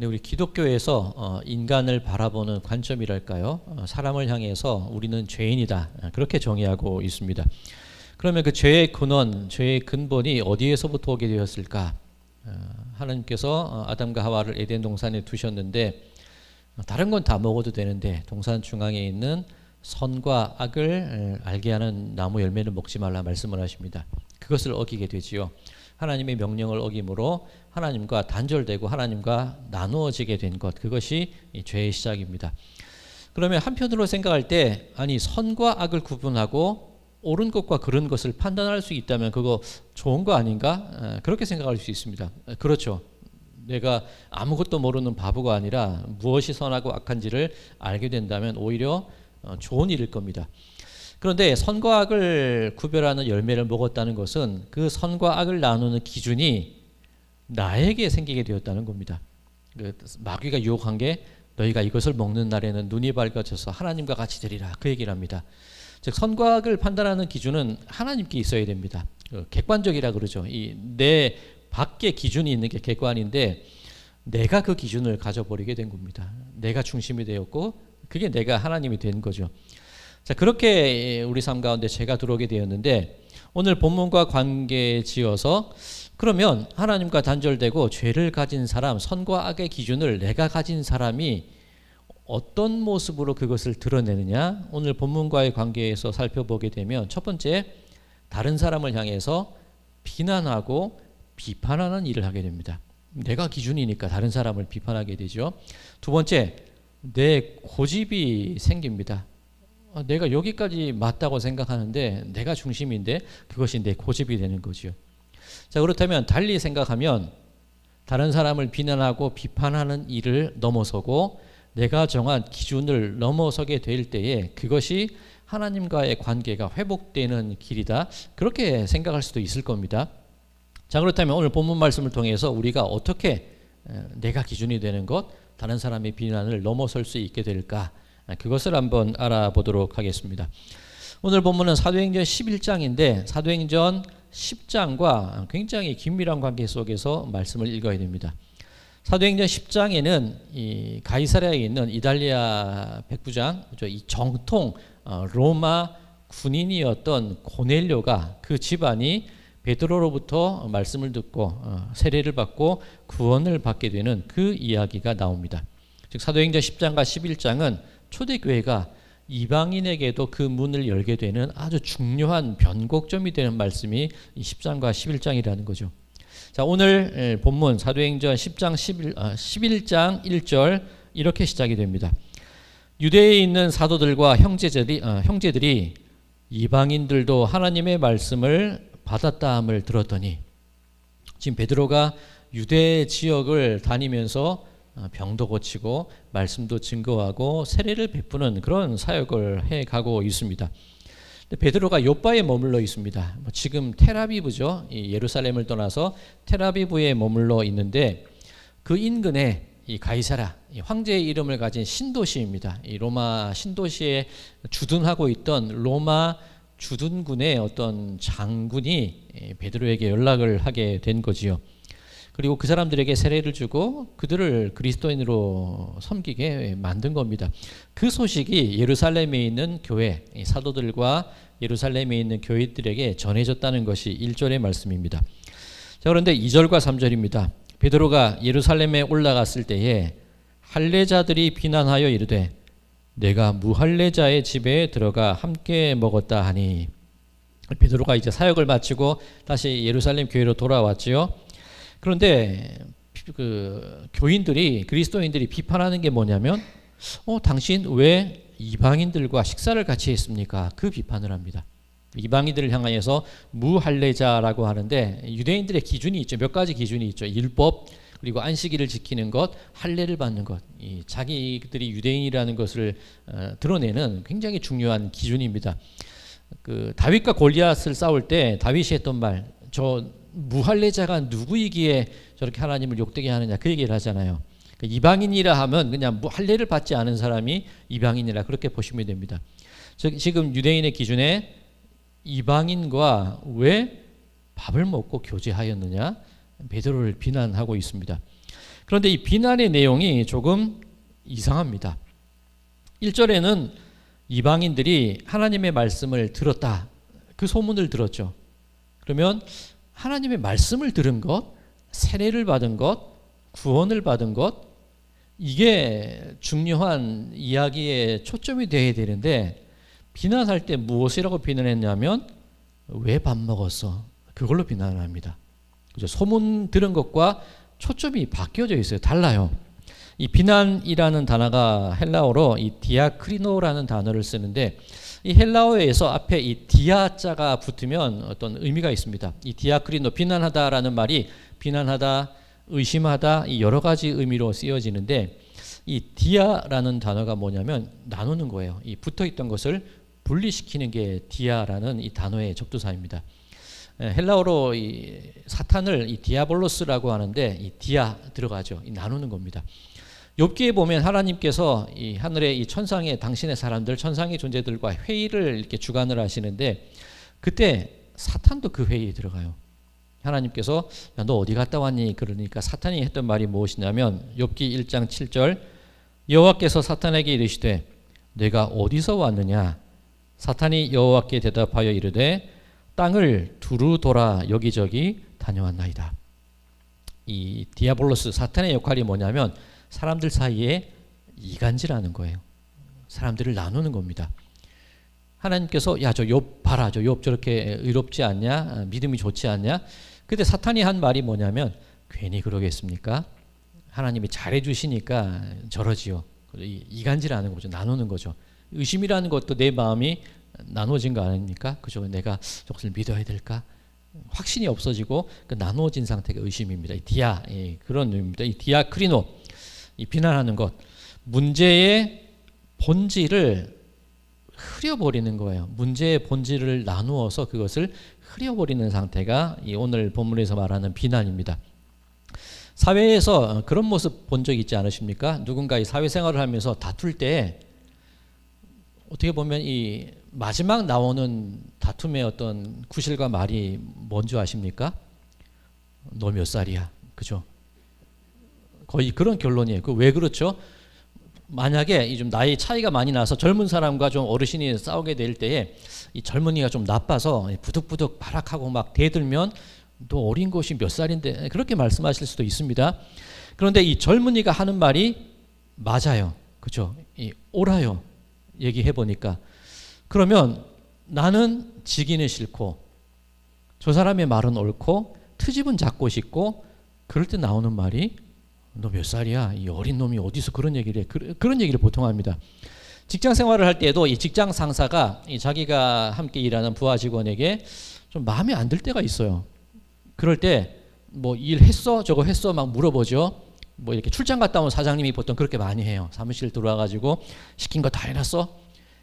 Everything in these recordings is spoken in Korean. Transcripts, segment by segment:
근데 우리 기독교에서 인간을 바라보는 관점이랄까요? 사람을 향해서 우리는 죄인이다. 그렇게 정의하고 있습니다. 그러면 그 죄의 근원, 죄의 근본이 어디에서부터 오게 되었을까? 하나님께서 아담과 하와를 에덴 동산에 두셨는데 다른 건 다 먹어도 되는데 동산 중앙에 있는 선과 악을 알게 하는 나무 열매를 먹지 말라 말씀을 하십니다. 그것을 어기게 되지요. 하나님의 명령을 어김으로 하나님과 단절되고 하나님과 나누어지게 된 것, 그것이 이 죄의 시작입니다. 그러면 한편으로 생각할 때 아니 선과 악을 구분하고 옳은 것과 그른 것을 판단할 수 있다면 그거 좋은 거 아닌가? 그렇게 생각할 수 있습니다. 그렇죠. 내가 아무것도 모르는 바보가 아니라 무엇이 선하고 악한지를 알게 된다면 오히려 좋은 일일 겁니다. 그런데 선과 악을 구별하는 열매를 먹었다는 것은 그 선과 악을 나누는 기준이 나에게 생기게 되었다는 겁니다. 마귀가 유혹한 게 너희가 이것을 먹는 날에는 눈이 밝아져서 하나님과 같이 되리라, 그 얘기를 합니다. 즉 선과 악을 판단하는 기준은 하나님께 있어야 됩니다. 객관적이라 그러죠. 내 밖에 기준이 있는 게 객관인데 내가 그 기준을 가져버리게 된 겁니다. 내가 중심이 되었고 그게 내가 하나님이 된 거죠. 자, 그렇게 우리 삶 가운데 죄가 들어오게 되었는데 오늘 본문과 관계 지어서 그러면 하나님과 단절되고 죄를 가진 사람, 선과 악의 기준을 내가 가진 사람이 어떤 모습으로 그것을 드러내느냐, 오늘 본문과의 관계에서 살펴보게 되면 첫 번째, 다른 사람을 향해서 비난하고 비판하는 일을 하게 됩니다. 내가 기준이니까 다른 사람을 비판하게 되죠. 두 번째, 내 고집이 생깁니다. 내가 여기까지 맞다고 생각하는데 내가 중심인데 그것이 내 고집이 되는 거죠. 자, 그렇다면 달리 생각하면 다른 사람을 비난하고 비판하는 일을 넘어서고 내가 정한 기준을 넘어서게 될 때에 그것이 하나님과의 관계가 회복되는 길이다, 그렇게 생각할 수도 있을 겁니다. 자, 그렇다면 오늘 본문 말씀을 통해서 우리가 어떻게 내가 기준이 되는 것, 다른 사람의 비난을 넘어설 수 있게 될까, 그것을 한번 알아보도록 하겠습니다. 오늘 본문은 사도행전 11장인데 사도행전 10장과 굉장히 긴밀한 관계 속에서 말씀을 읽어야 됩니다. 사도행전 10장에는 이 가이사랴에 있는 이달리아 백부장, 이 정통 로마 군인이었던 고넬료가 그 집안이 베드로로부터 말씀을 듣고 세례를 받고 구원을 받게 되는 그 이야기가 나옵니다. 즉 사도행전 10장과 11장은 초대교회가 이방인에게도 그 문을 열게 되는 아주 중요한 변곡점이 되는 말씀이 이 10장과 11장이라는 거죠. 자, 오늘 본문 사도행전 10장 11장 1절 이렇게 시작이 됩니다. 유대에 있는 사도들과 형제들이 이방인들도 하나님의 말씀을 받았다함을 들었더니, 지금 베드로가 유대 지역을 다니면서 병도 고치고 말씀도 증거하고 세례를 베푸는 그런 사역을 해가고 있습니다. 베드로가 요바에 머물러 있습니다. 지금 텔아비브죠. 예루살렘을 떠나서 텔아비브에 머물러 있는데 그 인근에 이 가이사랴, 황제의 이름을 가진 신도시입니다. 이 로마 신도시에 주둔하고 있던 로마 주둔군의 어떤 장군이 베드로에게 연락을 하게 된 거지요. 그리고 그 사람들에게 세례를 주고 그들을 그리스도인으로 섬기게 만든 겁니다. 그 소식이 예루살렘에 있는 교회, 사도들과 예루살렘에 있는 교회들에게 전해졌다는 것이 1절의 말씀입니다. 자, 그런데 2절과 3절입니다. 베드로가 예루살렘에 올라갔을 때에 할례자들이 비난하여 이르되 내가 무할례자의 집에 들어가 함께 먹었다 하니, 베드로가 이제 사역을 마치고 다시 예루살렘 교회로 돌아왔지요. 그런데 그 교인들이, 그리스도인들이 비판하는 게 뭐냐면 당신 왜 이방인들과 식사를 같이 했습니까? 그 비판을 합니다. 이방인들을 향하여서 무할례자라고 하는데 유대인들의 기준이 있죠. 몇 가지 기준이 있죠. 율법, 그리고 안식일을 지키는 것, 할례를 받는 것, 자기들이 유대인이라는 것을 드러내는 굉장히 중요한 기준입니다. 그 다윗과 골리앗을 싸울 때 다윗이 했던 말, 저 무할례자가 누구이기에 저렇게 하나님을 욕되게 하느냐, 그 얘기를 하잖아요. 이방인이라 하면 그냥 할례를 받지 않은 사람이 이방인이라 그렇게 보시면 됩니다. 지금 유대인의 기준에 이방인과 왜 밥을 먹고 교제하였느냐, 베드로를 비난하고 있습니다. 그런데 이 비난의 내용이 조금 이상합니다. 1절에는 이방인들이 하나님의 말씀을 들었다. 그 소문을 들었죠. 그러면 하나님의 말씀을 들은 것, 세례를 받은 것, 구원을 받은 것, 이게 중요한 이야기의 초점이 되어야 되는데 비난할 때 무엇이라고 비난했냐면 왜 밥 먹었어? 그걸로 비난을 합니다. 그죠? 소문 들은 것과 초점이 바뀌어져 있어요. 달라요. 이 비난이라는 단어가 헬라어로 이 디아크리노라는 단어를 쓰는데 이 헬라어에서 앞에 이 디아자가 붙으면 어떤 의미가 있습니다. 이 디아크리노, 비난하다라는 말이 비난하다, 의심하다 이 여러 가지 의미로 쓰여지는데 이 디아라는 단어가 뭐냐면 나누는 거예요. 이 붙어있던 것을 분리시키는 게 디아라는 이 단어의 접두사입니다. 헬라어로 이 사탄을 이 디아볼로스라고 하는데 이 디아 들어가죠. 이 나누는 겁니다. 욥기에 보면 하나님께서 이 하늘의 이 천상의 당신의 사람들, 천상의 존재들과 회의를 이렇게 주관을 하시는데 그때 사탄도 그 회의에 들어가요. 하나님께서 야, 너 어디 갔다 왔니? 그러니까 사탄이 했던 말이 무엇이냐면 욥기 1장 7절 여호와께서 사탄에게 이르시되 내가 어디서 왔느냐? 사탄이 여호와께 대답하여 이르되 땅을 두루 돌아 여기저기 다녀왔나이다. 이 디아볼로스 사탄의 역할이 뭐냐면 사람들 사이에 이간질하는 거예요. 사람들을 나누는 겁니다. 하나님께서 야, 저 욥 봐라. 저 욥 저렇게 의롭지 않냐? 믿음이 좋지 않냐? 근데 사탄이 한 말이 뭐냐면 괜히 그러겠습니까? 하나님이 잘해주시니까 저러지요. 이간질하는 거죠. 나누는 거죠. 의심이라는 것도 내 마음이 나누어진 거 아닙니까? 그죠? 내가 저것을 믿어야 될까? 확신이 없어지고 그 나누어진 상태가 의심입니다. 이 디아, 그런 의미입니다. 이 디아크리노, 이 비난하는 것, 문제의 본질을 흐려버리는 거예요. 문제의 본질을 나누어서 그것을 흐려버리는 상태가 이 오늘 본문에서 말하는 비난입니다. 사회에서 그런 모습 본 적 있지 않으십니까? 누군가 이 사회생활을 하면서 다툴 때 어떻게 보면 이 마지막 나오는 다툼의 어떤 구실과 말이 뭔지 아십니까? 너 몇 살이야? 그죠? 거의 그런 결론이에요. 그 왜 그렇죠? 만약에 좀 나이 차이가 많이 나서 젊은 사람과 좀 어르신이 싸우게 될 때에 이 젊은이가 좀 나빠서 부득부득 발악하고 막 대들면 너 어린 것이 몇 살인데 그렇게 말씀하실 수도 있습니다. 그런데 이 젊은이가 하는 말이 맞아요. 그죠? 옳아요. 얘기해 보니까. 그러면 나는 지기는 싫고 저 사람의 말은 옳고 트집은 잡고 싶고 그럴 때 나오는 말이 너 몇 살이야? 이 어린 놈이 어디서 그런 얘기를 해? 그런 얘기를 보통 합니다. 직장 생활을 할 때도 이 직장 상사가 이 자기가 함께 일하는 부하 직원에게 좀 마음에 안 들 때가 있어요. 그럴 때 뭐 일했어? 저거 했어? 막 물어보죠. 뭐 이렇게 출장 갔다 온 사장님이 보통 그렇게 많이 해요. 사무실 들어와가지고 시킨 거 다 해놨어?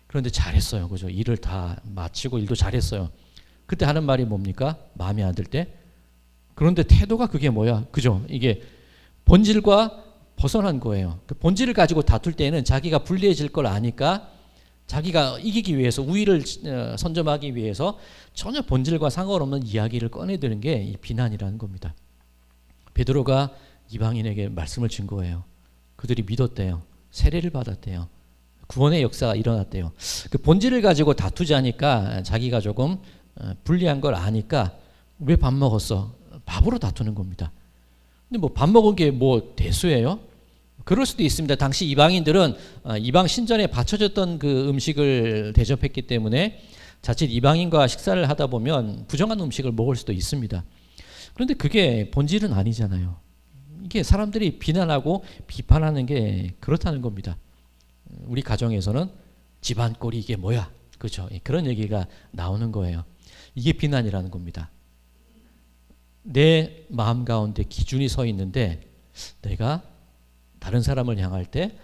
그런데 잘했어요. 그죠? 일을 다 마치고 일도 잘했어요. 그때 하는 말이 뭡니까? 마음에 안 들 때? 그런데 태도가 그게 뭐야? 그죠? 이게 본질과 벗어난 거예요. 그 본질을 가지고 다툴 때는 자기가 불리해질 걸 아니까 자기가 이기기 위해서 우위를 선점하기 위해서 전혀 본질과 상관없는 이야기를 꺼내드는 게 이 비난이라는 겁니다. 베드로가 이방인에게 말씀을 준 거예요. 그들이 믿었대요. 세례를 받았대요. 구원의 역사가 일어났대요. 그 본질을 가지고 다투자니까 자기가 조금 불리한 걸 아니까 왜 밥 먹었어? 밥으로 다투는 겁니다. 근데 뭐 밥 먹은 게 뭐 대수예요? 그럴 수도 있습니다. 당시 이방인들은 이방 신전에 바쳐졌던 그 음식을 대접했기 때문에 자칫 이방인과 식사를 하다 보면 부정한 음식을 먹을 수도 있습니다. 그런데 그게 본질은 아니잖아요. 이게 사람들이 비난하고 비판하는 게 그렇다는 겁니다. 우리 가정에서는 집안 꼴이 이게 뭐야? 그렇죠? 그런 얘기가 나오는 거예요. 이게 비난이라는 겁니다. 내 마음 가운데 기준이 서 있는데 내가 다른 사람을 향할 때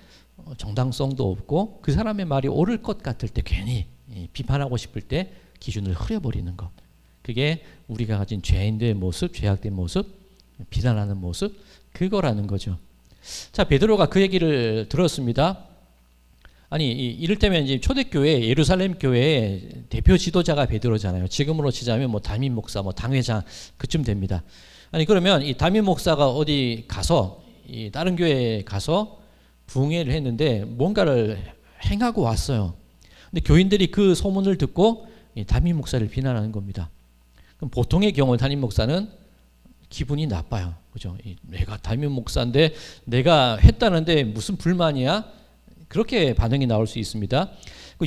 정당성도 없고 그 사람의 말이 옳을 것 같을 때 괜히 비판하고 싶을 때 기준을 흐려버리는 것. 그게 우리가 가진 죄인된 모습, 죄악된 모습, 비난하는 모습, 그거라는 거죠. 자, 베드로가 그 얘기를 들었습니다. 아니, 이를테면 이제 초대교회, 예루살렘 교회의 대표 지도자가 베드로잖아요. 지금으로 치자면 뭐 담임 목사, 뭐 당회장 그쯤 됩니다. 아니, 그러면 이 담임 목사가 어디 가서 이 다른 교회에 가서 부흥회를 했는데 뭔가를 행하고 왔어요. 근데 교인들이 그 소문을 듣고 이 담임 목사를 비난하는 겁니다. 그럼 보통의 경우 담임 목사는 기분이 나빠요. 그죠? 내가 담임 목사인데 내가 했다는데 무슨 불만이야? 그렇게 반응이 나올 수 있습니다.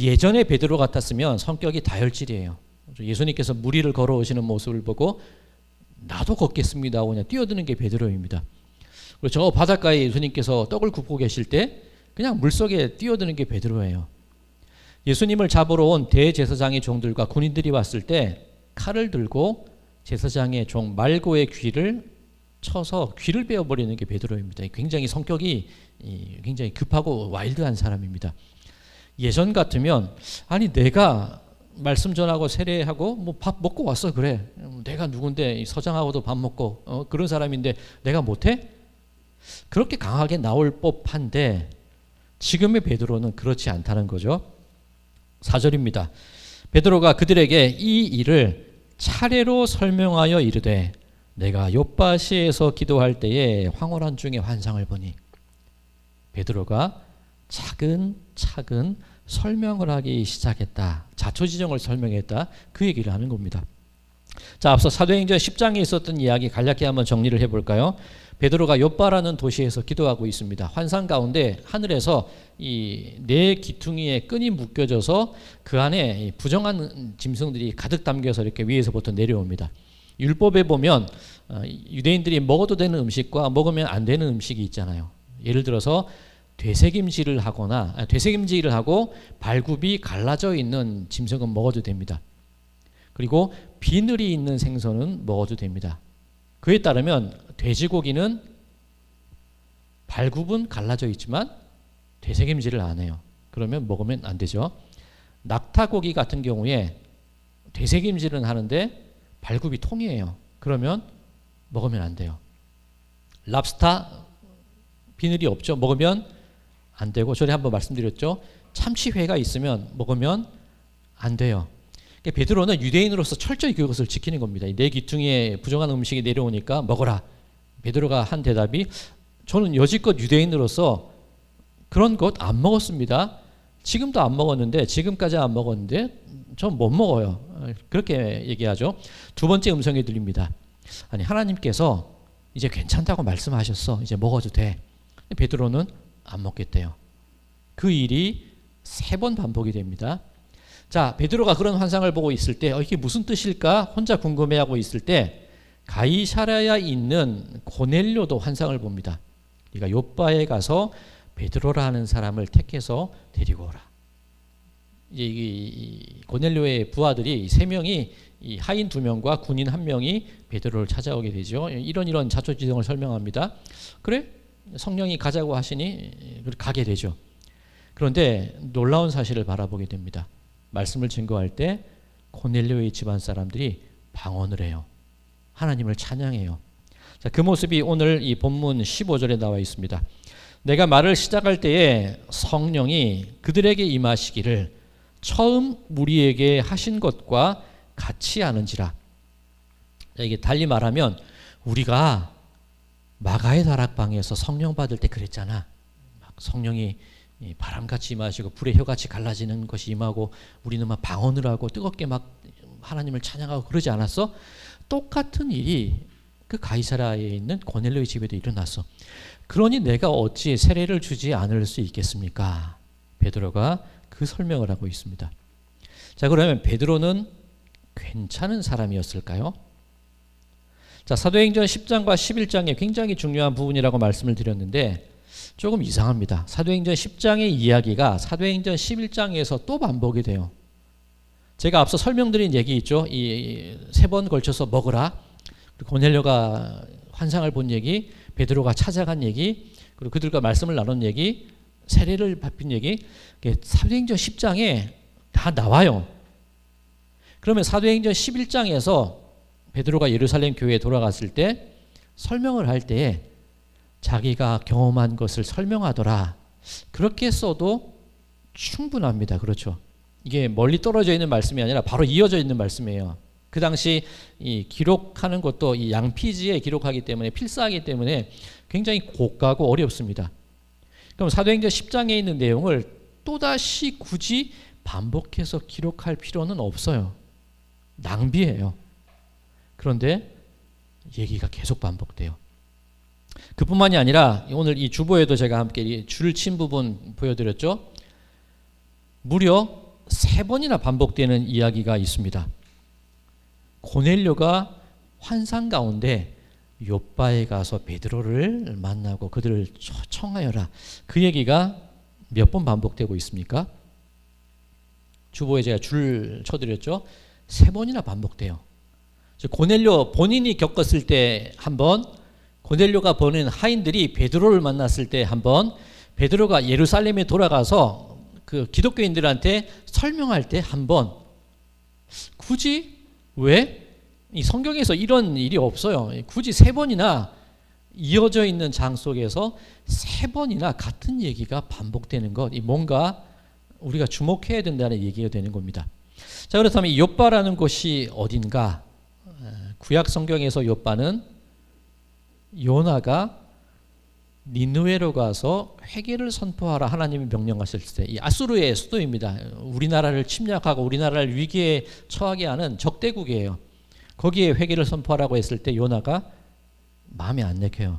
예전에 베드로 같았으면 성격이 다혈질이에요. 예수님께서 무리를 걸어오시는 모습을 보고 나도 걷겠습니다 하고 그냥 뛰어드는 게 베드로입니다. 그리고 저 바닷가에 예수님께서 떡을 굽고 계실 때 그냥 물속에 뛰어드는 게 베드로예요. 예수님을 잡으러 온 대제사장의 종들과 군인들이 왔을 때 칼을 들고 제사장의 종 말고의 귀를 쳐서 귀를 베어버리는 게 베드로입니다. 굉장히 성격이 굉장히 급하고 와일드한 사람입니다. 예전 같으면 아니 내가 말씀 전하고 세례하고 뭐 밥 먹고 왔어 그래. 내가 누군데 서장하고도 밥 먹고 그런 사람인데 내가 못해? 그렇게 강하게 나올 법한데 지금의 베드로는 그렇지 않다는 거죠. 4절입니다. 베드로가 그들에게 이 일을 차례로 설명하여 이르되 내가 욥바시에서 기도할 때에 황홀한 중에 환상을 보니 베드로가 차근차근 설명을 하기 시작했다. 자초지종을 설명했다. 그 얘기를 하는 겁니다. 자, 앞서 사도행전 10장에 있었던 이야기 간략히 한번 정리를 해볼까요? 베드로가 욥바라는 도시에서 기도하고 있습니다. 환상 가운데 하늘에서 이 네 기퉁이에 끈이 묶여져서 그 안에 부정한 짐승들이 가득 담겨서 이렇게 위에서부터 내려옵니다. 율법에 보면 유대인들이 먹어도 되는 음식과 먹으면 안 되는 음식이 있잖아요. 예를 들어서 되새김질을 하거나 되새김질을 하고 발굽이 갈라져 있는 짐승은 먹어도 됩니다. 그리고 비늘이 있는 생선은 먹어도 됩니다. 그에 따르면 돼지고기는 발굽은 갈라져 있지만 되새김질을 안 해요. 그러면 먹으면 안 되죠. 낙타고기 같은 경우에 되새김질은 하는데 발굽이 통이에요. 그러면 먹으면 안 돼요. 랍스타 비늘이 없죠. 먹으면 안 되고 전에 한번 말씀드렸죠. 참치회가 있으면 먹으면 안 돼요. 베드로는 유대인으로서 철저히 그것을 지키는 겁니다. 내 귀퉁이에 부정한 음식이 내려오니까 먹어라. 베드로가 한 대답이 저는 여지껏 유대인으로서 그런 것 안 먹었습니다. 지금도 안 먹었는데 지금까지 안 먹었는데 전 못 먹어요. 그렇게 얘기하죠. 두 번째 음성이 들립니다. 아니 하나님께서 이제 괜찮다고 말씀하셨어. 이제 먹어도 돼. 베드로는 안 먹겠대요. 그 일이 3번 반복이 됩니다. 자, 베드로가 그런 환상을 보고 있을 때 이게 무슨 뜻일까 혼자 궁금해하고 있을 때 가이사랴에 있는 고넬료도 환상을 봅니다. 네가 욥바에 가서 베드로라 하는 사람을 택해서 데리고 오라. 이 고넬료의 부하들이 3명이 이 하인 2명과 군인 1명이 베드로를 찾아오게 되죠. 이런 자초지종을 설명합니다. 그래? 성령이 가자고 하시니 가게 되죠. 그런데 놀라운 사실을 바라보게 됩니다. 말씀을 증거할 때 고넬료의 집안 사람들이 방언을 해요. 하나님을 찬양해요. 자, 그 모습이 오늘 이 본문 15절에 나와 있습니다. 내가 말을 시작할 때에 성령이 그들에게 임하시기를 처음 우리에게 하신 것과 같이 하는지라. 이게 달리 말하면 우리가 마가의 다락방에서 성령 받을 때 그랬잖아. 막 성령이 바람같이 임하시고 불의 혀같이 갈라지는 것이 임하고 우리는 막 방언을 하고 뜨겁게 막 하나님을 찬양하고 그러지 않았어? 똑같은 일이 그 가이사랴에 있는 고넬료의 집에도 일어났어. 그러니 내가 어찌 세례를 주지 않을 수 있겠습니까? 베드로가 그 설명을 하고 있습니다. 자, 그러면 베드로는 괜찮은 사람이었을까요? 자, 사도행전 10장과 11장에 굉장히 중요한 부분이라고 말씀을 드렸는데 조금 이상합니다. 사도행전 10장의 이야기가 사도행전 11장에서 또 반복이 돼요. 제가 앞서 설명드린 얘기 있죠. 이 3번 걸쳐서 먹으라. 그리고 고넬료가 환상을 본 얘기, 베드로가 찾아간 얘기, 그리고 그들과 말씀을 나눈 얘기, 세례를 받은 얘기, 사도행전 10장에 다 나와요. 그러면 사도행전 11장에서 베드로가 예루살렘 교회에 돌아갔을 때 설명을 할 때에 자기가 경험한 것을 설명하더라. 그렇게 써도 충분합니다. 그렇죠? 이게 멀리 떨어져 있는 말씀이 아니라 바로 이어져 있는 말씀이에요. 그 당시 이 기록하는 것도 이 양피지에 기록하기 때문에 필사하기 때문에 굉장히 고가고 어렵습니다. 그럼 사도행전 10장에 있는 내용을 또다시 굳이 반복해서 기록할 필요는 없어요. 낭비예요. 그런데 얘기가 계속 반복돼요. 그뿐만이 아니라 오늘 이 주보에도 제가 함께 줄 친 부분 보여드렸죠. 무려 3번이나 반복되는 이야기가 있습니다. 고넬료가 환상 가운데 요빠에 가서 베드로를 만나고 그들을 청하여라. 그 얘기가 몇 번 반복되고 있습니까? 주보에 제가 줄 쳐드렸죠. 3번이나 반복돼요. 고넬료 본인이 겪었을 때 한 번, 고넬료가 보낸 하인들이 베드로를 만났을 때 한 번, 베드로가 예루살렘에 돌아가서 그 기독교인들한테 설명할 때 한 번. 굳이 왜? 이 성경에서 이런 일이 없어요. 굳이 3번이나 이어져 있는 장 속에서 3번이나 같은 얘기가 반복되는 것, 이 뭔가 우리가 주목해야 된다는 얘기가 되는 겁니다. 자, 그렇다면 이 요빠라는 곳이 어딘가? 구약 성경에서 요빠는 요나가 니느웨로 가서 회개를 선포하라 하나님이 명령하실 때, 이 아수르의 수도입니다. 우리나라를 침략하고 우리나라를 위기에 처하게 하는 적대국이에요. 거기에 회개를 선포하라고 했을 때 요나가 마음에 안 내켜요.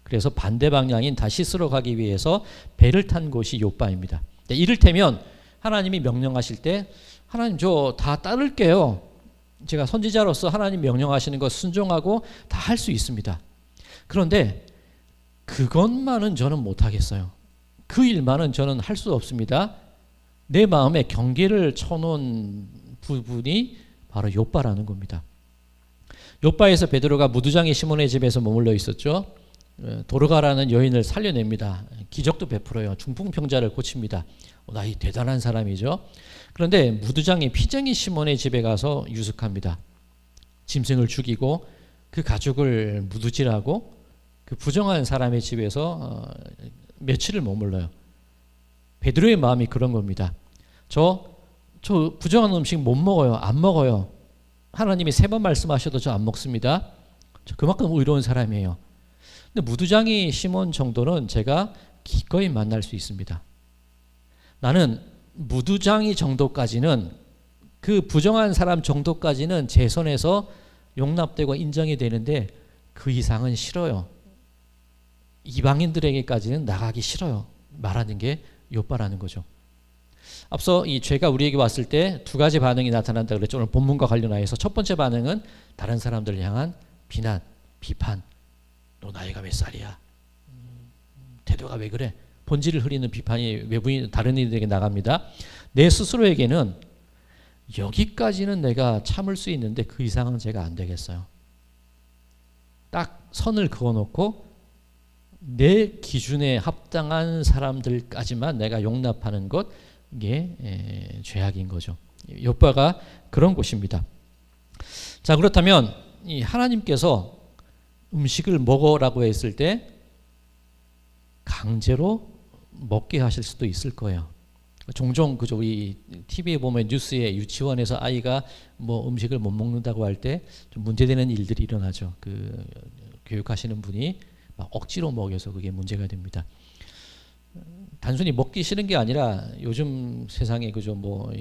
그래서 반대 방향인 다시스로 가기 위해서 배를 탄 곳이 요빠입니다. 이를테면 하나님이 명령하실 때 하나님 저 다 따를게요. 제가 선지자로서 하나님 명령하시는 거 순종하고 다 할 수 있습니다. 그런데 그것만은 저는 못하겠어요. 그 일만은 저는 할 수 없습니다. 내 마음에 경계를 쳐놓은 부분이 바로 요빠라는 겁니다. 요빠에서 베드로가 무두장의 시몬의 집에서 머물러 있었죠. 도르가라는 여인을 살려냅니다. 기적도 베풀어요. 중풍병자를 고칩니다. 이 대단한 사람이죠. 그런데 무두장의 피쟁이 시몬의 집에 가서 유숙합니다. 짐승을 죽이고 그 가죽을 무두질하고 그 부정한 사람의 집에서 며칠을 머물러요. 베드로의 마음이 그런 겁니다. 저 부정한 음식 못 먹어요. 안 먹어요. 하나님이 3번 말씀하셔도 저 안 먹습니다. 저 그만큼 의로운 사람이에요. 근데 무두장이 시몬 정도는 제가 기꺼이 만날 수 있습니다. 나는 무두장이 정도까지는, 그 부정한 사람 정도까지는 제 선에서 용납되고 인정이 되는데 그 이상은 싫어요. 이방인들에게까지는 나가기 싫어요. 말하는 게 요빠라는 거죠. 앞서 이 죄가 우리에게 왔을 때 2가지 반응이 나타난다 그랬죠. 오늘 본문과 관련하여서 첫 번째 반응은 다른 사람들을 향한 비난, 비판. 너 나이가 몇 살이야? 태도가 왜 그래? 본질을 흐리는 비판이 외부인 다른 이들에게 나갑니다. 내 스스로에게는 여기까지는 내가 참을 수 있는데 그 이상은 제가 안 되겠어요. 딱 선을 그어놓고 내 기준에 합당한 사람들까지만 내가 용납하는 것, 이게 죄악인 거죠. 요빠가 그런 곳입니다. 자, 그렇다면 이 하나님께서 음식을 먹으라고 했을 때 강제로 먹게 하실 수도 있을 거예요. 종종 그죠, 우리 TV에 보면 뉴스에 유치원에서 아이가 뭐 음식을 못 먹는다고 할 때 좀 문제되는 일들이 일어나죠. 그 교육하시는 분이 막 억지로 먹여서 그게 문제가 됩니다. 단순히 먹기 싫은 게 아니라 요즘 세상에 그죠, 뭐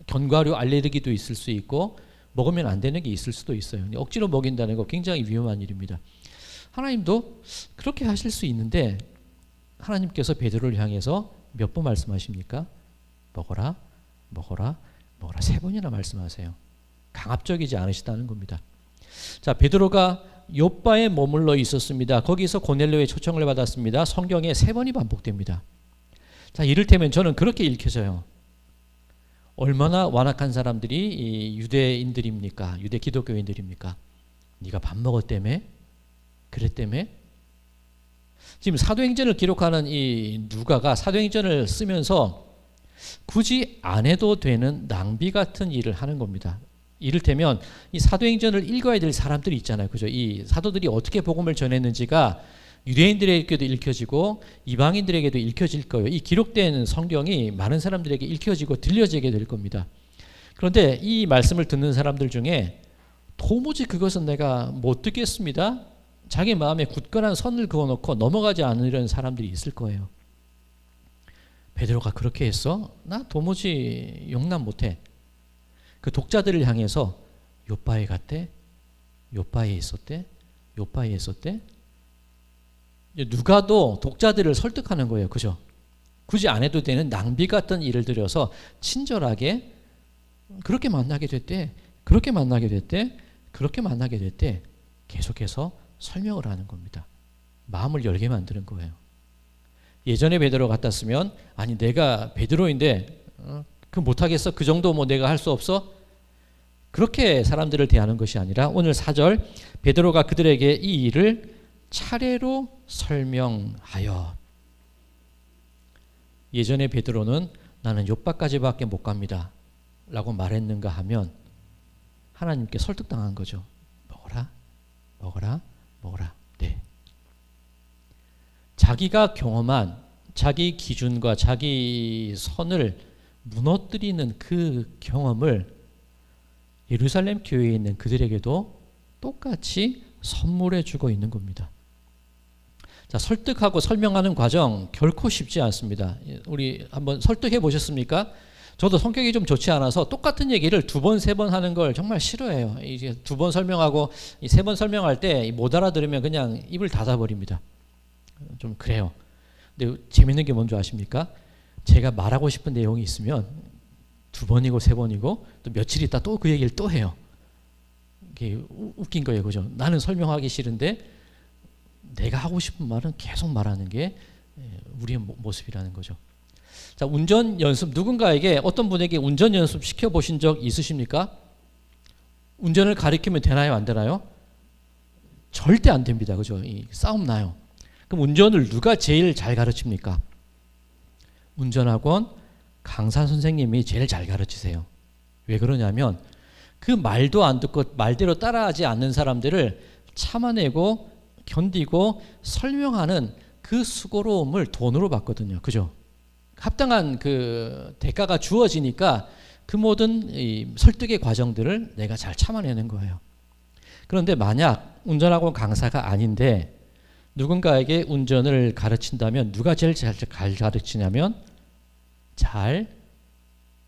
견과류 알레르기도 있을 수 있고 먹으면 안 되는 게 있을 수도 있어요. 억지로 먹인다는 거 굉장히 위험한 일입니다. 하나님도 그렇게 하실 수 있는데 하나님께서 베드로를 향해서 몇 번 말씀하십니까? 먹어라, 먹어라, 먹어라. 3번이나 말씀하세요. 강압적이지 않으시다는 겁니다. 자, 베드로가 요빠에 머물러 있었습니다. 거기서 고넬료의 초청을 받았습니다. 성경에 3번이 반복됩니다. 자, 이를테면 저는 그렇게 읽혀져요. 얼마나 완악한 사람들이 이 유대인들입니까? 유대 기독교인들입니까? 네가 밥 먹었다며? 그랬다며? 지금 사도행전을 기록하는 이 누가가 사도행전을 쓰면서 굳이 안 해도 되는 낭비 같은 일을 하는 겁니다. 이를테면 이 사도행전을 읽어야 될 사람들이 있잖아요. 그죠? 이 사도들이 어떻게 복음을 전했는지가 유대인들에게도 읽혀지고 이방인들에게도 읽혀질 거예요. 이 기록된 성경이 많은 사람들에게 읽혀지고 들려지게 될 겁니다. 그런데 이 말씀을 듣는 사람들 중에 도무지 그것은 내가 못 듣겠습니다. 자기 마음에 굳건한 선을 그어놓고 넘어가지 않으려는 사람들이 있을 거예요. 베드로가 그렇게 했어? 나 도무지 용납 못해. 그 독자들을 향해서 요바에 갔대? 요바에 있었대? 요바에 있었대? 누가도 독자들을 설득하는 거예요. 그죠? 굳이 안 해도 되는 낭비 같은 일을 들여서 친절하게 그렇게 만나게 됐대. 그렇게 만나게 됐대. 그렇게 만나게 됐대. 계속해서 설명을 하는 겁니다. 마음을 열게 만드는 거예요. 예전에 베드로 같았으면 아니 내가 베드로인데 그 못하겠어? 그 정도 뭐 내가 할 수 없어? 그렇게 사람들을 대하는 것이 아니라 오늘 4절 베드로가 그들에게 이 일을 차례로 설명하여. 예전에 베드로는 나는 욥바까지밖에 못 갑니다 라고 말했는가 하면 하나님께 설득당한 거죠. 먹어라 먹어라 먹어라. 네. 자기가 경험한 자기 기준과 자기 선을 무너뜨리는 그 경험을 예루살렘 교회에 있는 그들에게도 똑같이 선물해 주고 있는 겁니다. 자, 설득하고 설명하는 과정 결코 쉽지 않습니다. 우리 한번 설득해 보셨습니까? 저도 성격이 좀 좋지 않아서 똑같은 얘기를 2번, 3번 하는 걸 정말 싫어해요. 이제 2번 설명하고 3번 설명할 때 못 알아들으면 그냥 입을 닫아버립니다. 좀 그래요. 근데 재밌는 게 뭔지 아십니까? 제가 말하고 싶은 내용이 있으면 2번이고 3번이고 또 며칠 있다 또 그 얘기를 또 해요. 이게 웃긴 거예요. 그죠? 나는 설명하기 싫은데 내가 하고 싶은 말은 계속 말하는 게 우리의 모습이라는 거죠. 자, 운전 연습, 누군가에게 어떤 분에게 운전 연습 시켜보신 적 있으십니까? 운전을 가르치면 되나요? 안 되나요? 절대 안 됩니다. 그죠? 싸움 나요. 그럼 운전을 누가 제일 잘 가르칩니까? 운전학원 강사 선생님이 제일 잘 가르치세요. 왜 그러냐면 그 말도 안 듣고 말대로 따라하지 않는 사람들을 참아내고 견디고 설명하는 그 수고로움을 돈으로 받거든요. 그죠? 합당한 그 대가가 주어지니까 그 모든 이 설득의 과정들을 내가 잘 참아내는 거예요. 그런데 만약 운전학원 강사가 아닌데 누군가에게 운전을 가르친다면 누가 제일 잘 가르치냐면 잘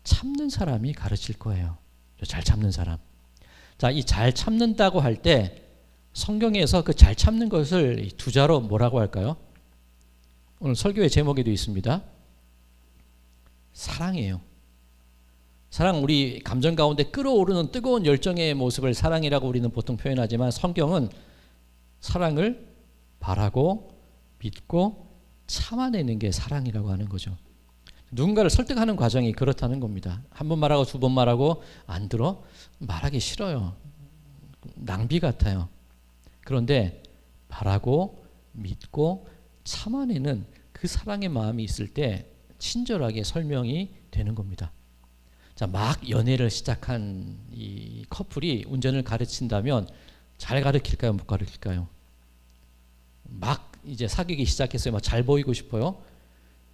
참는 사람이 가르칠 거예요. 잘 참는 사람. 자, 이 잘 참는다고 할 때 성경에서 그 잘 참는 것을 2자로 뭐라고 할까요? 오늘 설교의 제목에도 있습니다. 사랑이에요. 사랑, 우리 감정 가운데 끓어오르는 뜨거운 열정의 모습을 사랑이라고 우리는 보통 표현하지만 성경은 사랑을 바라고 믿고 참아내는 게 사랑이라고 하는 거죠. 누군가를 설득하는 과정이 그렇다는 겁니다. 1번 말하고 2번 말하고 안 들어? 말하기 싫어요. 낭비 같아요. 그런데 바라고 믿고 참아내는 그 사랑의 마음이 있을 때 친절하게 설명이 되는 겁니다. 자, 막 연애를 시작한 이 커플이 운전을 가르친다면 잘 가르칠까요? 못 가르칠까요? 막 이제 사귀기 시작했어요. 막 잘 보이고 싶어요.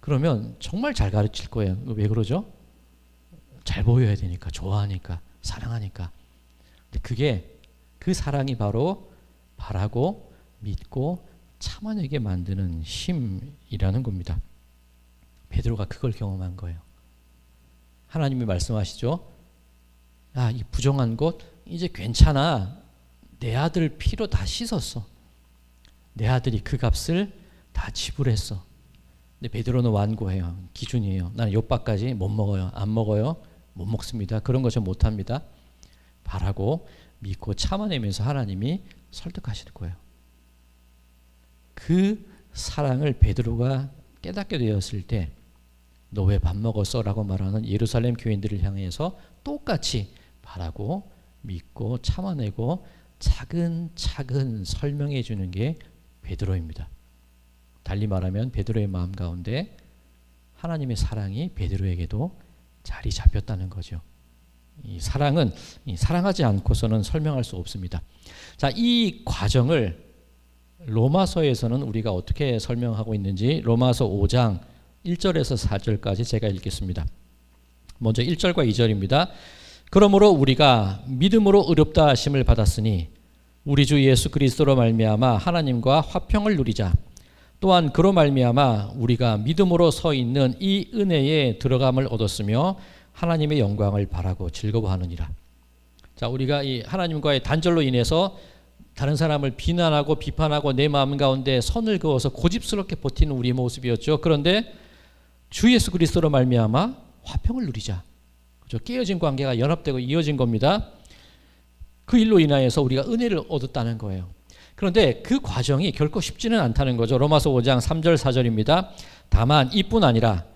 그러면 정말 잘 가르칠 거예요. 왜 그러죠? 잘 보여야 되니까, 좋아하니까, 사랑하니까. 근데 그게 그 사랑이 바로 바라고 믿고 참아내게 만드는 힘이라는 겁니다. 베드로가 그걸 경험한 거예요. 하나님이 말씀하시죠. 아, 이 부정한 것 이제 괜찮아. 내 아들 피로 다 씻었어. 내 아들이 그 값을 다 지불했어. 근데 베드로는 완고해요. 기준이에요. 나는 욥바까지 못 먹어요. 안 먹어요. 못 먹습니다. 그런 거 저 못합니다. 바라고 믿고 참아내면서 하나님이 설득하실 거예요. 그 사랑을 베드로가 깨닫게 되었을 때 너 왜 밥 먹었어? 라고 말하는 예루살렘 교인들을 향해서 똑같이 바라고 믿고 참아내고 차근차근 설명해 주는 게 베드로입니다. 달리 말하면 베드로의 마음 가운데 하나님의 사랑이 베드로에게도 자리 잡혔다는 거죠. 이 사랑은 사랑하지 않고서는 설명할 수 없습니다. 자, 이 과정을 로마서에서는 우리가 어떻게 설명하고 있는지 로마서 5장 1절에서 4절까지 제가 읽겠습니다. 먼저 1절과 2절입니다. 그러므로 우리가 믿음으로 의롭다 하심을 받았으니 우리 주 예수 그리스도로 말미암아 하나님과 화평을 누리자. 또한 그로 말미암아 우리가 믿음으로 서 있는 이 은혜에 들어감을 얻었으며 하나님의 영광을 바라고 즐거워하느니라. 자, 우리가 이 하나님과의 단절로 인해서 다른 사람을 비난하고 비판하고 내 마음 가운데 선을 그어서 고집스럽게 버티는 우리의 모습이었죠. 그런데 주 예수 그리스도로 말미암아 화평을 누리자. 그렇죠? 깨어진 관계가 연합되고 이어진 겁니다. 그 일로 인하여서 우리가 은혜를 얻었다는 거예요. 그런데 그 과정이 결코 쉽지는 않다는 거죠. 로마서 5장 3절 4절입니다. 다만 이뿐 아니라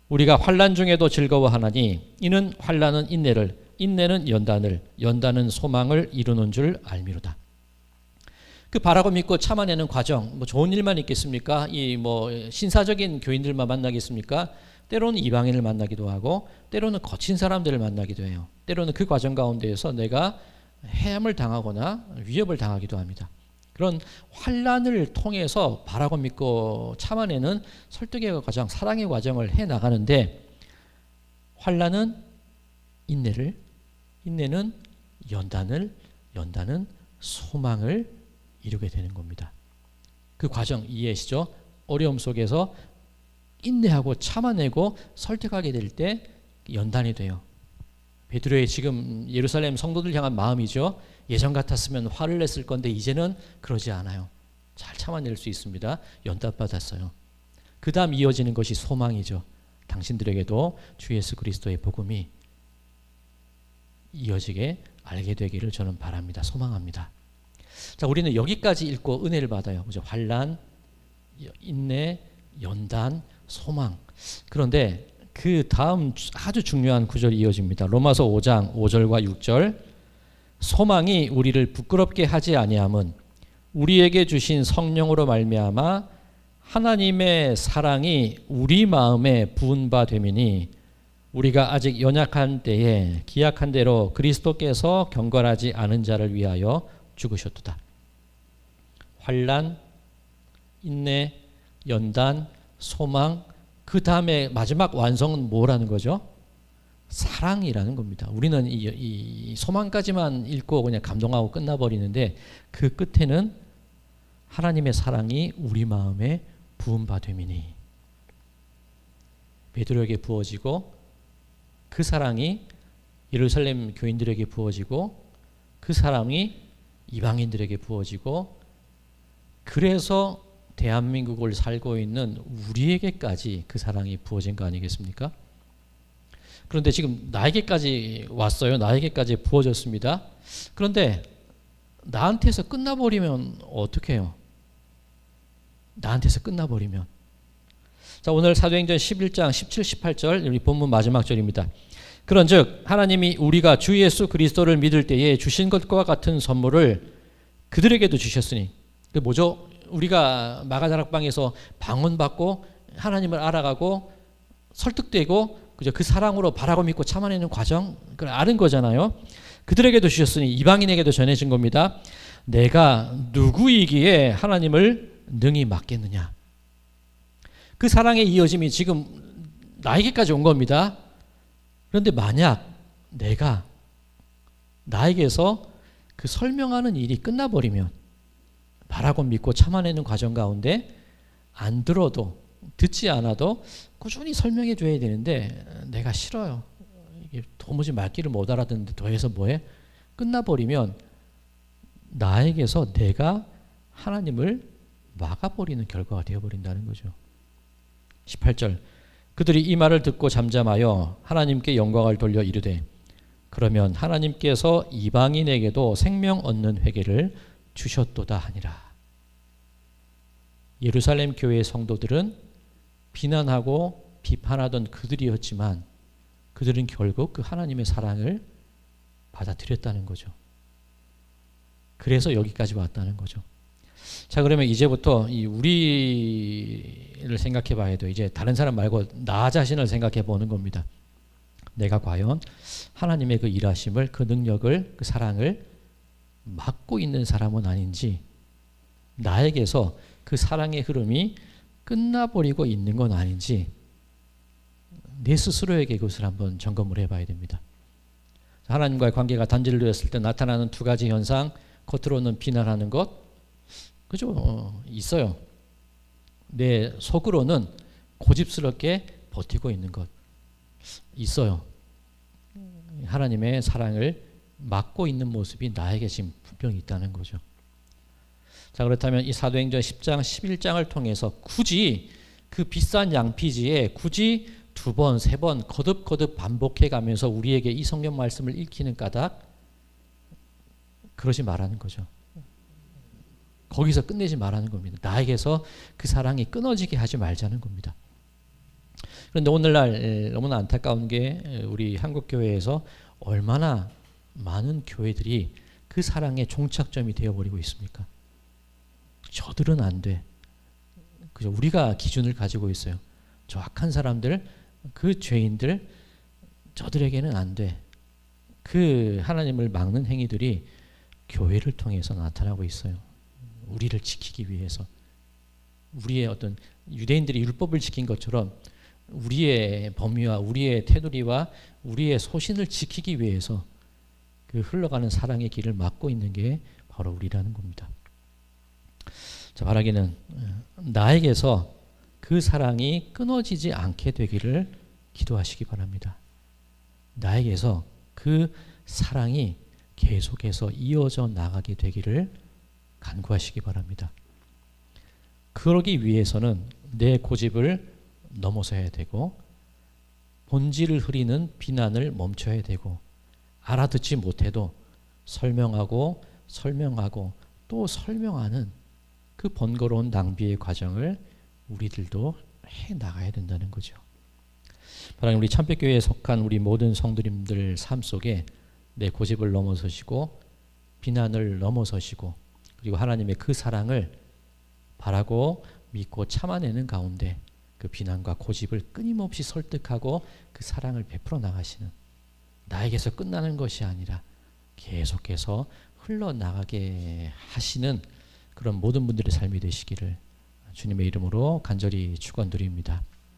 우리가 환난 중에도 즐거워하나니 이는 환난은 인내를, 인내는 연단을, 연단은 소망을 이루는 줄 알미로다. 그 바라고 믿고 참아내는 과정, 뭐 좋은 일만 있겠습니까? 이 뭐 신사적인 교인들만 만나겠습니까? 때로는 이방인을 만나기도 하고, 때로는 거친 사람들을 만나기도 해요. 때로는 그 과정 가운데에서 내가 해함을 당하거나 위협을 당하기도 합니다. 그런 환난을 통해서 바라고 믿고 참아내는 설득의 과정, 사랑의 과정을 해 나가는데, 환난은 인내를, 인내는 연단을, 연단은 소망을 이루게 되는 겁니다. 그 과정 이해하시죠? 어려움 속에서 인내하고 참아내고 설득하게 될 때 연단이 돼요. 베드로의 지금 예루살렘 성도들 향한 마음이죠. 예전 같았으면 화를 냈을 건데 이제는 그러지 않아요. 잘 참아낼 수 있습니다. 연단받았어요. 그 다음 이어지는 것이 소망이죠. 당신들에게도 주 예수 그리스도의 복음이 이어지게 알게 되기를 저는 바랍니다. 소망합니다. 자, 우리는 여기까지 읽고 은혜를 받아요. 그죠? 환난, 인내, 연단, 소망. 그런데 그 다음 아주 중요한 구절이 이어집니다. 로마서 5장 5절과 6절. 소망이 우리를 부끄럽게 하지 아니함은 우리에게 주신 성령으로 말미암아 하나님의 사랑이 우리 마음에 부은 바 됨이니 우리가 아직 연약한 때에 기약한 대로 그리스도께서 경건하지 않은 자를 위하여 죽으셨도다. 환난, 인내, 연단, 소망, 그 다음에 마지막 완성은 뭐라는 거죠? 사랑이라는 겁니다. 우리는 이 소망까지만 읽고 그냥 감동하고 끝나버리는데 그 끝에는 하나님의 사랑이 우리 마음에 부은 바 됨이니, 베드로에게 부어지고 그 사랑이 예루살렘 교인들에게 부어지고 그 사랑이 이방인들에게 부어지고, 그래서 대한민국을 살고 있는 우리에게까지 그 사랑이 부어진 거 아니겠습니까? 그런데 지금 나에게까지 왔어요. 나에게까지 부어졌습니다. 그런데 나한테서 끝나버리면 어떻게 해요? 나한테서 끝나버리면. 자, 오늘 사도행전 11장 17, 18절 우리 본문 마지막 절입니다. 그런즉 하나님이 우리가 주 예수 그리스도를 믿을 때에 주신 것과 같은 선물을 그들에게도 주셨으니, 그 뭐죠? 우리가 마가다락방에서 방언받고 하나님을 알아가고 설득되고 그죠? 그 사랑으로 바라고 믿고 참아내는 과정, 그걸 아는 거잖아요. 그들에게도 주셨으니 이방인에게도 전해진 겁니다. 내가 누구이기에 하나님을 능히 맡겠느냐. 그 사랑의 이어짐이 지금 나에게까지 온 겁니다. 그런데 만약 내가 나에게서 그 설명하는 일이 끝나버리면, 바라고 믿고 참아내는 과정 가운데 안 들어도, 듣지 않아도 꾸준히 설명해 줘야 되는데 내가 싫어요. 이게 도무지 말귀를 못 알아듣는데 더해서 뭐해? 끝나버리면 나에게서 내가 하나님을 막아버리는 결과가 되어버린다는 거죠. 18절. 그들이 이 말을 듣고 잠잠하여 하나님께 영광을 돌려 이르되 그러면 하나님께서 이방인에게도 생명 얻는 회개를 주셨도다 하니라. 예루살렘 교회의 성도들은 비난하고 비판하던 그들이었지만 그들은 결국 그 하나님의 사랑을 받아들였다는 거죠. 그래서 여기까지 왔다는 거죠. 자, 그러면 이제부터 이 우리를 생각해 봐야 돼요. 이제 다른 사람 말고 나 자신을 생각해 보는 겁니다. 내가 과연 하나님의 그 일하심을, 그 능력을, 그 사랑을 막고 있는 사람은 아닌지, 나에게서 그 사랑의 흐름이 끝나버리고 있는 건 아닌지 내 스스로에게 그것을 한번 점검을 해봐야 됩니다. 하나님과의 관계가 단절되었을 때 나타나는 두 가지 현상, 겉으로는 비난하는 것, 그죠? 있어요. 내 속으로는 고집스럽게 버티고 있는 것 있어요. 하나님의 사랑을 막고 있는 모습이 나에게 지금 분명히 있다는 거죠. 자, 그렇다면 이 사도행전 10장 11장을 통해서 굳이 그 비싼 양피지에 굳이 두 번, 세 번 거듭거듭 반복해 가면서 우리에게 이 성경 말씀을 읽히는 까닭, 그러지 말라는 거죠. 거기서 끝내지 말라는 겁니다. 나에게서 그 사랑이 끊어지게 하지 말자는 겁니다. 그런데 오늘날 너무나 안타까운 게 우리 한국교회에서 얼마나 많은 교회들이 그 사랑의 종착점이 되어버리고 있습니까? 저들은 안 돼. 그죠? 우리가 기준을 가지고 있어요. 저 악한 사람들, 그 죄인들, 저들에게는 안 돼. 그 하나님을 막는 행위들이 교회를 통해서 나타나고 있어요. 우리를 지키기 위해서. 우리의 어떤 유대인들이 율법을 지킨 것처럼 우리의 범위와 우리의 테두리와 우리의 소신을 지키기 위해서 그 흘러가는 사랑의 길을 막고 있는 게 바로 우리라는 겁니다. 자, 바라기는 나에게서 그 사랑이 끊어지지 않게 되기를 기도하시기 바랍니다. 나에게서 그 사랑이 계속해서 이어져 나가게 되기를 간구하시기 바랍니다. 그러기 위해서는 내 고집을 넘어서야 되고 본질을 흐리는 비난을 멈춰야 되고 알아듣지 못해도 설명하고 또 설명하는 그 번거로운 낭비의 과정을 우리들도 해 나가야 된다는 거죠. 바라는 우리 참빛교회에 속한 우리 모든 성도님들 삶 속에 내 고집을 넘어서시고 비난을 넘어서시고 그리고 하나님의 그 사랑을 바라고 믿고 참아내는 가운데 그 비난과 고집을 끊임없이 설득하고 그 사랑을 베풀어 나가시는, 나에게서 끝나는 것이 아니라 계속해서 흘러나가게 하시는 그런 모든 분들의 삶이 되시기를 주님의 이름으로 간절히 축원드립니다.